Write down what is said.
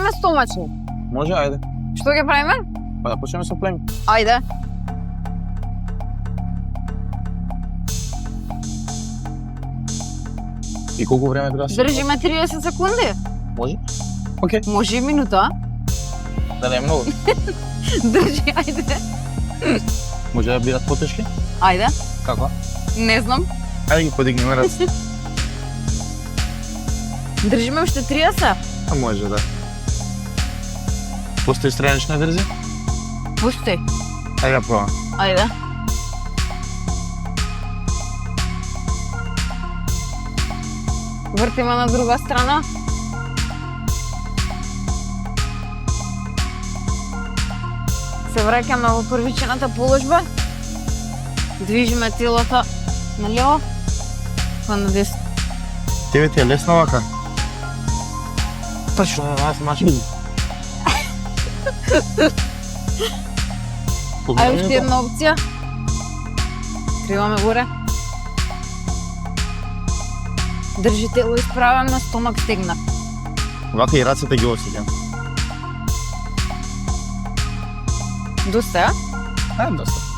правиме стомачни? Може, ајде. Што ќе правиме? Па да почнеме со племи. Ајде. И колку време треба да се? Држиме 30 секунди. Може? Океј. Може и минута. Да не е многу. Држи, ајде. Може да бидат потешки? Ајде. Како? Не знам. Ајде ги подигнеме раце. Држиме уште 30. А може да. Постои странична верзија? Пусти. Ајде да пробам. Ајде. Вртиме на друга страна. Се враќаме во првичната положба. Движиме телото налево, па надесно. Тебе ти е лесно вака? Точно на нас машини. Ајде уште една опција. Криваме горе. Држи тело исправено, стомак стегнат. Вака и рацете ги осеќам. Доста, а? Доста.